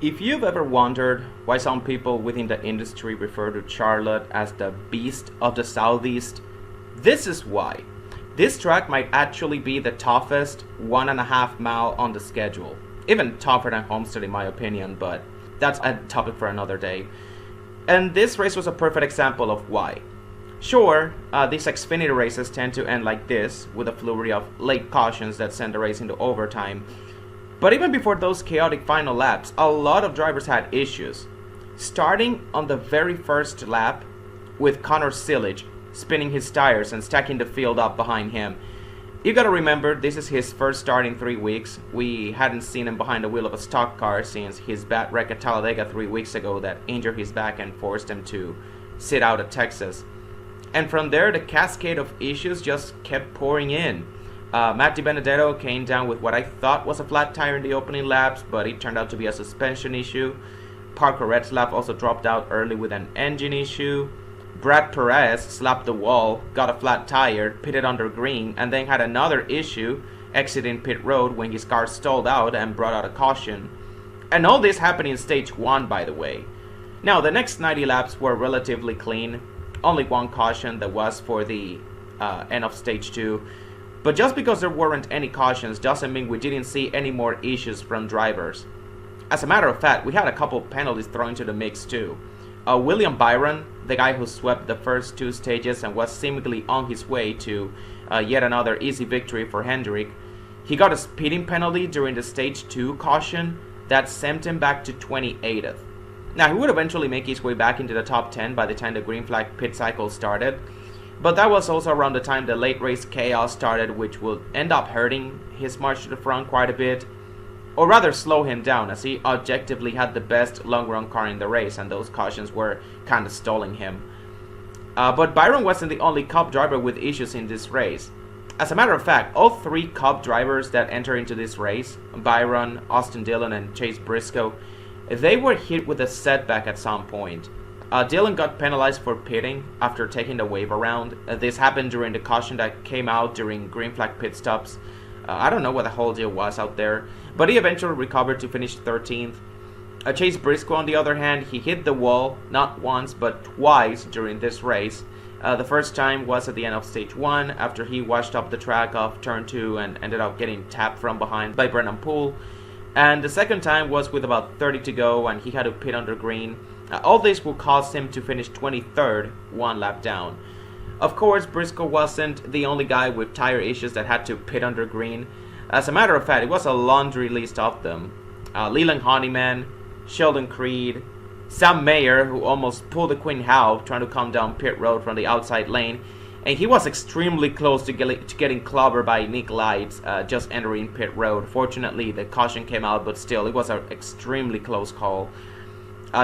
If you've ever wondered why some people within the industry refer to Charlotte as the beast of the southeast, this is why. This track might actually be the toughest 1.5 mile on the schedule. Even tougher than Homestead in my opinion, but that's a topic for another day. And this race was a perfect example of why. Sure, these Xfinity races tend to end like this, with a flurry of late cautions that send the race into overtime. But even before those chaotic final laps, a lot of drivers had issues. Starting on the very first lap with Connor Silage spinning his tires and stacking the field up behind him. You gotta remember, this is his first start in 3 weeks. We hadn't seen him behind the wheel of a stock car since his bad wreck at Talladega 3 weeks ago that injured his back and forced him to sit out at Texas. And from there, the cascade of issues just kept pouring in. Matt DiBenedetto came down with what I thought was a flat tire in the opening laps, but it turned out to be a suspension issue. Parker Retzlaff also dropped out early with an engine issue. Brad Perez slapped the wall, got a flat tire, pitted under green, and then had another issue exiting pit road when his car stalled out and brought out a caution. And all this happened in stage 1, by the way. Now, the next 90 laps were relatively clean. Only one caution that was for the end of stage 2. But just because there weren't any cautions doesn't mean we didn't see any more issues from drivers. As a matter of fact, we had a couple penalties thrown into the mix too. William Byron, the guy who swept the first 2 stages and was seemingly on his way to yet another easy victory for Hendrick, he got a speeding penalty during the stage 2 caution that sent him back to 28th. Now, he would eventually make his way back into the top 10 by the time the green flag pit cycle started. But that was also around the time the late race chaos started, which would end up hurting his march to the front quite a bit. Or rather slow him down, as he objectively had the best long run car in the race and those cautions were kinda stalling him. But Byron wasn't the only Cup driver with issues in this race. As a matter of fact, all 3 Cup drivers that entered into this race, Byron, Austin Dillon, and Chase Briscoe, they were hit with a setback at some point. Dillon got penalized for pitting after taking the wave around. This happened during the caution that came out during green flag pit stops. I don't know what the whole deal was out there, but he eventually recovered to finish 13th. Chase Briscoe, on the other hand, he hit the wall not once but twice during this race. The first time was at the end of stage 1 after he washed up the track off turn 2 and ended up getting tapped from behind by Brennan Poole. And the second time was with about 30 to go and he had to pit under green. All this will cause him to finish 23rd, 1 lap down. Of course, Briscoe wasn't the only guy with tire issues that had to pit under green. As a matter of fact, it was a laundry list of them. Leland Honeyman, Sheldon Creed, Sam Mayer, who almost pulled the Queen Hao trying to come down pit road from the outside lane, and he was extremely close to getting clobbered by Nick Lights just entering pit road. Fortunately, the caution came out, but still, it was an extremely close call.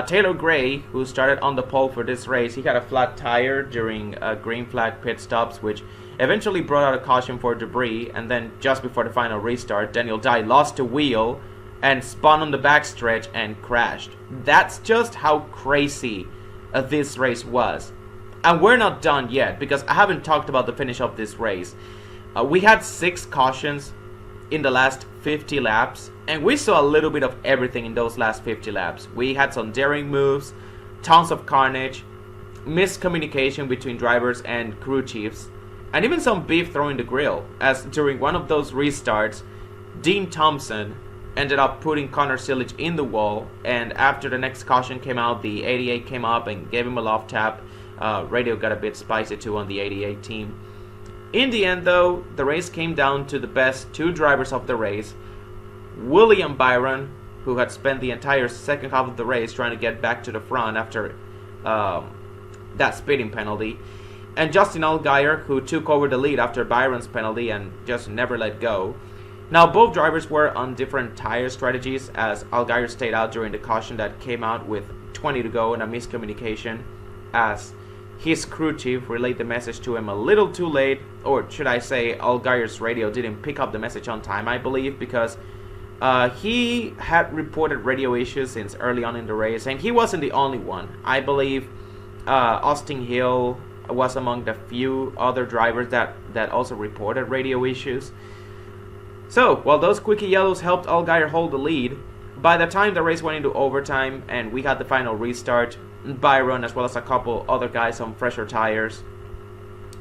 Taylor Gray, who started on the pole for this race, he had a flat tire during green flag pit stops, which eventually brought out a caution for debris, and then just before the final restart, Daniel Dye lost a wheel and spun on the backstretch and crashed. That's just how crazy this race was. And we're not done yet, because I haven't talked about the finish of this race. We had 6 cautions in the last 50 laps, and we saw a little bit of everything in those last 50 laps. We had some daring moves, tons of carnage, miscommunication between drivers and crew chiefs, and even some beef thrown in the grill, as during one of those restarts, Dean Thompson ended up putting Connor Silage in the wall, and after the next caution came out, the 88 came up and gave him a love tap. Radio got a bit spicy too on the 88 team. In the end, though, the race came down to the best 2 drivers of the race. William Byron, who had spent the entire second half of the race trying to get back to the front after that speeding penalty, and Justin Allgaier, who took over the lead after Byron's penalty and just never let go. Now, both drivers were on different tire strategies, as Allgaier stayed out during the caution that came out with 20 to go and a miscommunication, as his crew chief relayed the message to him a little too late, or should I say Allgaier's radio didn't pick up the message on time, I believe, because he had reported radio issues since early on in the race, and he wasn't the only one. I believe Austin Hill was among the few other drivers that also reported radio issues. So, while those quickie yellows helped Allgaier hold the lead, By the time the race went into overtime and we had the final restart, Byron as well as a couple other guys on fresher tires,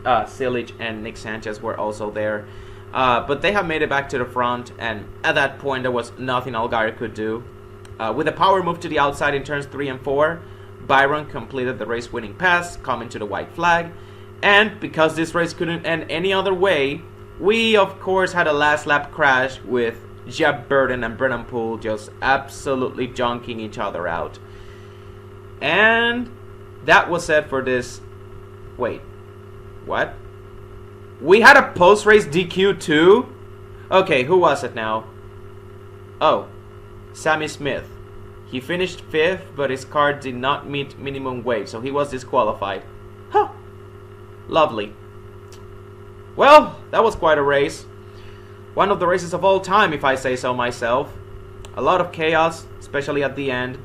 Silic and Nick Sanchez were also there. But they have made it back to the front, and at that point there was nothing Allgaier could do. With a power move to the outside in turns 3 and 4, Byron completed the race-winning pass, coming to the white flag. And because this race couldn't end any other way, we of course had a last lap crash with Jeb Burton and Brennan Poole just absolutely junking each other out. And that was it for this. Wait, what? We had a post-race DQ too? Okay, who was it now? Oh, Sammy Smith. He finished 5th, but his car did not meet minimum weight, so he was disqualified. Huh. Lovely. Well, that was quite a race. One of the races of all time, if I say so myself. A lot of chaos, especially at the end.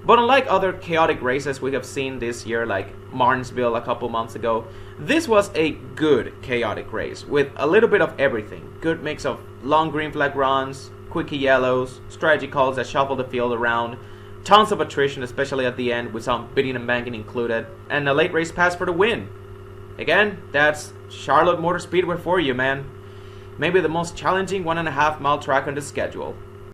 But unlike other chaotic races we have seen this year, like Martinsville a couple months ago, this was a good chaotic race with a little bit of everything. Good mix of long green flag runs, quickie yellows, strategy calls that shuffle the field around, tons of attrition, especially at the end with some bidding and banking included, and a late race pass for the win. Again, that's Charlotte Motor Speedway for you, man. Maybe the most challenging 1.5 mile track on the schedule.